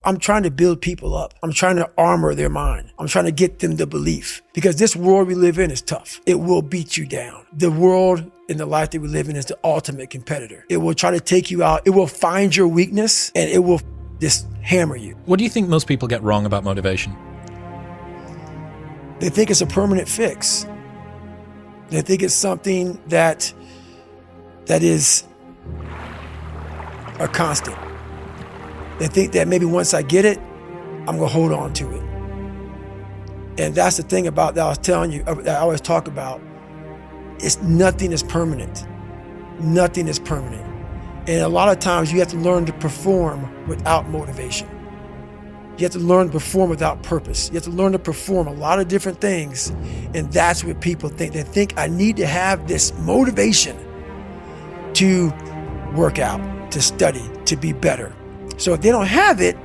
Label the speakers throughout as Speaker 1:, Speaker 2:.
Speaker 1: I'm trying to build people up. I'm trying to armor their mind. I'm trying to get them the belief. Because this world we live in is tough. It will beat you down. The world and the life that we live in is the ultimate competitor. It will try to take you out. It will find your weakness and it will just hammer you.
Speaker 2: What do you think most people get wrong about motivation?
Speaker 1: They think it's a permanent fix. They think it's something that is a constant. They think that maybe once I get it, I'm gonna hold on to it. And that's the thing about that I was telling you, that I always talk about. Nothing is permanent. Nothing is permanent. And a lot of times you have to learn to perform without motivation. You have to learn to perform without purpose. You have to learn to perform a lot of different things. And that's what people think. They think I need to have this motivation to work out, to study, to be better. So if they don't have it,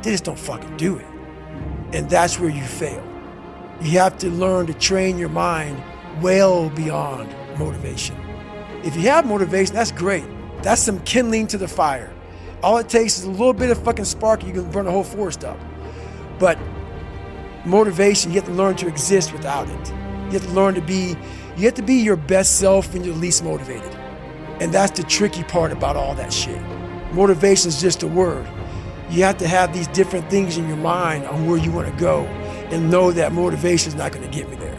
Speaker 1: they just don't fucking do it. And that's where you fail. You have to learn to train your mind well beyond motivation. If you have motivation, that's great. That's some kindling to the fire. All it takes is a little bit of fucking spark, you can burn the whole forest up. But motivation, you have to learn to exist without it. You have to learn to be, you have to be your best self when you're least motivated. And that's the tricky part about all that shit. Motivation is just a word. You have to have these different things in your mind on where you want to go and know that motivation is not going to get me there.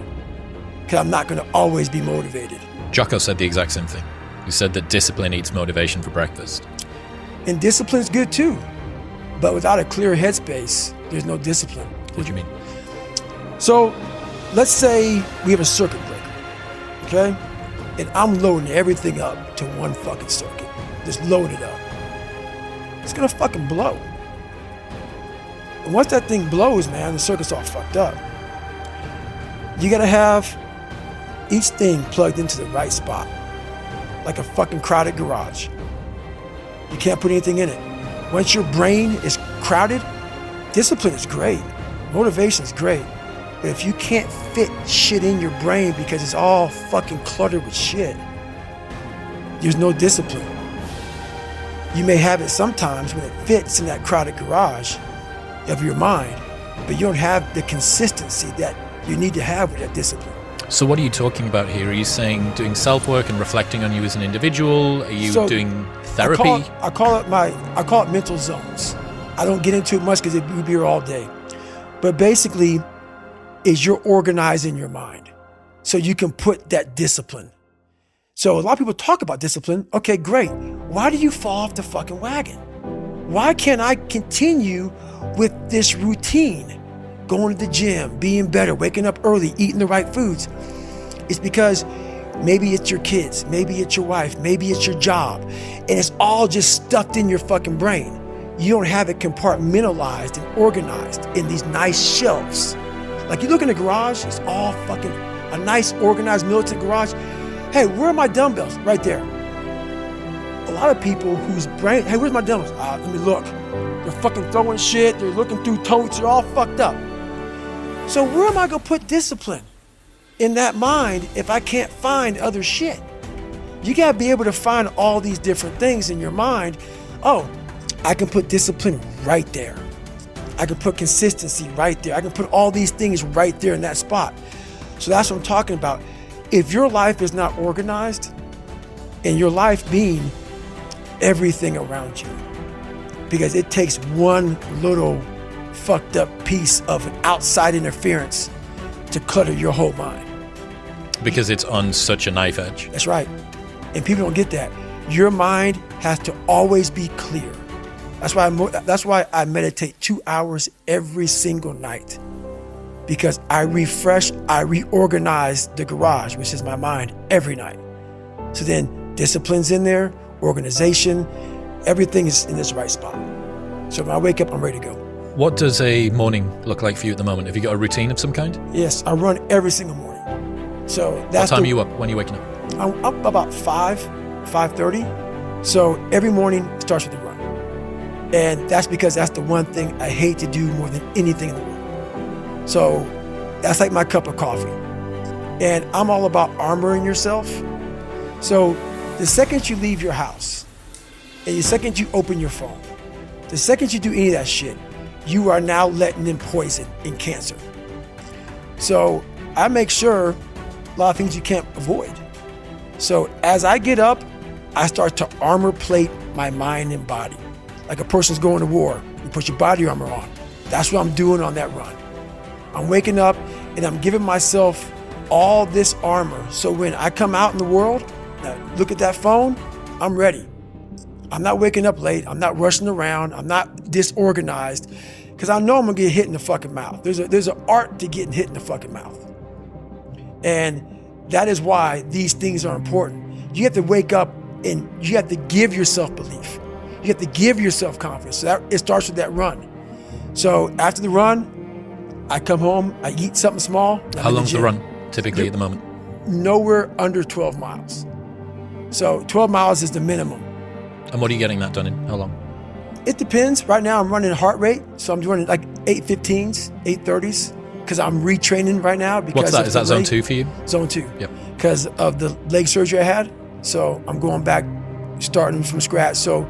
Speaker 1: Because I'm not going to always be motivated.
Speaker 2: Jocko said the exact same thing. He said that discipline eats motivation for breakfast.
Speaker 1: And discipline is good too. But without a clear headspace, there's no discipline.
Speaker 2: What do you mean?
Speaker 1: So let's say we have a circuit breaker, okay? And I'm loading everything up to one fucking circuit. Just load it up. It's gonna fucking blow. And once that thing blows, man, the circuit's all fucked up. You gotta have each thing plugged into the right spot, like a fucking crowded garage. You can't put anything in it. Once your brain is crowded, discipline is great, motivation is great. But if you can't fit shit in your brain because it's all fucking cluttered with shit, there's no discipline. You may have it sometimes when it fits in that crowded garage of your mind, but you don't have the consistency that you need to have with that discipline.
Speaker 2: So what are you talking about here? Are you saying doing self-work and reflecting on you as an individual? Are you doing therapy?
Speaker 1: I call it mental zones. I don't get into it much because we'd be here all day. But basically, is you're organizing your mind so you can put that discipline. So a lot of people talk about discipline. Okay, great. Why do you fall off the fucking wagon? Why can't I continue with this routine? Going to the gym, being better, waking up early, eating the right foods. It's because maybe it's your kids, maybe it's your wife, maybe it's your job, and it's all just stuffed in your fucking brain. You don't have it compartmentalized and organized in these nice shelves. Like you look in the garage, it's all fucking a nice organized militant garage. Hey, where are my dumbbells? Right there. A lot of people whose brain, hey, where's my dumbbells? Let me look. They're fucking throwing shit, they're looking through totes, they're all fucked up. So where am I gonna put discipline in that mind if I can't find other shit? You gotta be able to find all these different things in your mind. Oh, I can put discipline right there. I can put consistency right there. I can put all these things right there in that spot. So that's what I'm talking about. If your life is not organized, and your life being everything around you, because it takes one little fucked up piece of an outside interference to clutter your whole mind.
Speaker 2: Because it's on such a knife edge.
Speaker 1: That's right. And people don't get that. Your mind has to always be clear. That's why I meditate 2 hours every single night. Because I refresh, I reorganize the garage, which is my mind, every night. So then discipline's in there, organization, everything is in this right spot. So when I wake up, I'm ready to go.
Speaker 2: What does a morning look like for you at the moment? Have you got a routine of some kind?
Speaker 1: Yes, I run every single morning. So that's
Speaker 2: what time are you up? When are you waking up?
Speaker 1: I'm up about 5:30. So every morning starts with a run. And that's because that's the one thing I hate to do more than anything in the world. So that's like my cup of coffee. And I'm all about armoring yourself. So the second you leave your house, and the second you open your phone, the second you do any of that shit, you are now letting in poison in cancer. So I make sure a lot of things you can't avoid. So as I get up, I start to armor plate my mind and body. Like a person's going to war, you put your body armor on. That's what I'm doing on that run. I'm waking up and I'm giving myself all this armor. So when I come out in the world, look at that phone, I'm ready. I'm not waking up late. I'm not rushing around. I'm not disorganized because I know I'm gonna get hit in the fucking mouth. There's an art to getting hit in the fucking mouth. And that is why these things are important. You have to wake up and you have to give yourself belief. You have to give yourself confidence. So it starts with that run. So after the run, I come home, I eat something small.
Speaker 2: How long's the run typically at the moment?
Speaker 1: Nowhere under 12 miles. So 12 miles is the minimum.
Speaker 2: And what are you getting that done in? How long?
Speaker 1: It depends. Right now I'm running heart rate. So I'm doing like 8:15s, 8:30s, because I'm retraining right now. Because
Speaker 2: what's that? Is that zone 2 for you?
Speaker 1: Zone 2.
Speaker 2: Yep.
Speaker 1: Because of the leg surgery I had. So I'm going back, starting from scratch. So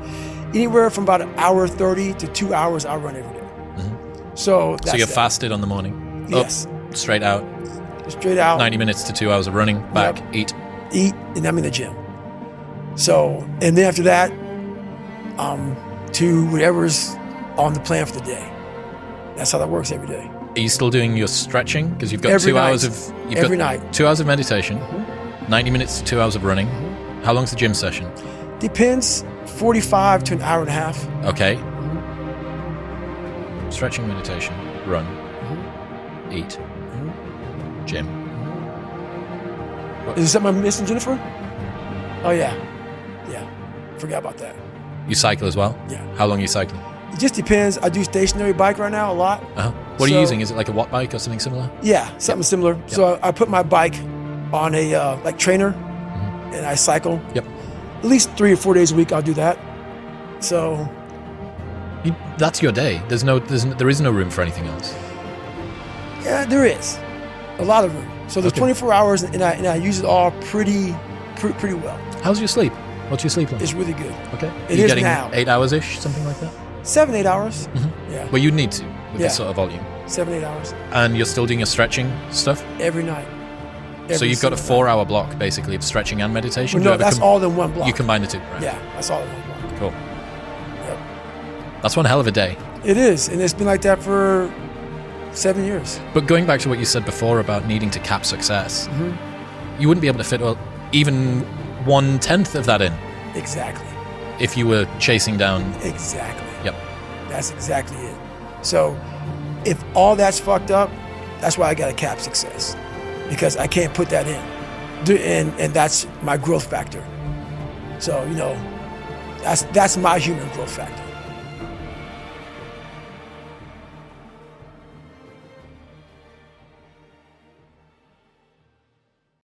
Speaker 1: anywhere from about 1:30 to 2 hours, I run every day.
Speaker 2: Mm-hmm.
Speaker 1: So
Speaker 2: you're fasted on the morning?
Speaker 1: Yes.
Speaker 2: Up, straight out?
Speaker 1: Straight out.
Speaker 2: 90 minutes to 2 hours of running, back,
Speaker 1: yep. Eat, and I'm in the gym. So, and then after that, to whatever's on the plan for the day. That's how that works every day.
Speaker 2: Are you still doing your stretching? Because you've got
Speaker 1: every
Speaker 2: 2
Speaker 1: night.
Speaker 2: hours of... You've
Speaker 1: every
Speaker 2: got
Speaker 1: night.
Speaker 2: 2 hours of meditation,
Speaker 1: Mm-hmm.
Speaker 2: 90 minutes to 2 hours of running.
Speaker 1: Mm-hmm.
Speaker 2: How long's the gym session?
Speaker 1: Depends, 45 to an hour and a half.
Speaker 2: Okay.
Speaker 1: Mm-hmm.
Speaker 2: Stretching, meditation, run, eat, gym.
Speaker 1: Is there something I'm missing, Jennifer? Oh, yeah. Yeah. Forgot about that.
Speaker 2: You cycle as well?
Speaker 1: Yeah.
Speaker 2: How long are you cycling?
Speaker 1: It just depends. I do stationary bike right now a lot.
Speaker 2: Uh-huh. What are you using? Is it like a watt bike or something similar?
Speaker 1: Yeah, something similar. Yep. So I put my bike on a like trainer, and I cycle.
Speaker 2: Yep.
Speaker 1: At least 3 or 4 days a week I'll do that. So...
Speaker 2: That's your day. There is no room for anything else.
Speaker 1: Yeah, there is. A lot of room. So there's 24 hours, and I use it all pretty well.
Speaker 2: How's your sleep? What's your sleep like?
Speaker 1: It's really good.
Speaker 2: Okay.
Speaker 1: It
Speaker 2: you
Speaker 1: is
Speaker 2: getting
Speaker 1: now.
Speaker 2: 8 hours-ish, something like that?
Speaker 1: 7-8 hours.
Speaker 2: Mm-hmm.
Speaker 1: Yeah.
Speaker 2: Well, you'd need to with this sort of volume.
Speaker 1: 7-8 hours.
Speaker 2: And you're still doing your stretching stuff?
Speaker 1: Every night.
Speaker 2: So you've got a 4-hour block, basically, of stretching and meditation?
Speaker 1: Well, no, that's all in one block.
Speaker 2: You combine the two, right?
Speaker 1: Yeah, that's all in one block.
Speaker 2: Cool.
Speaker 1: Yep.
Speaker 2: That's one hell of a day.
Speaker 1: It is, and it's been like that for 7 years.
Speaker 2: But going back to what you said before about needing to cap success, you wouldn't be able to fit even 1/10 of that in.
Speaker 1: Exactly.
Speaker 2: If you were chasing down...
Speaker 1: Exactly.
Speaker 2: Yep.
Speaker 1: That's exactly it. So if all that's fucked up, that's why I got to cap success, because I can't put that in. And that's my growth factor. So, that's my human growth factor.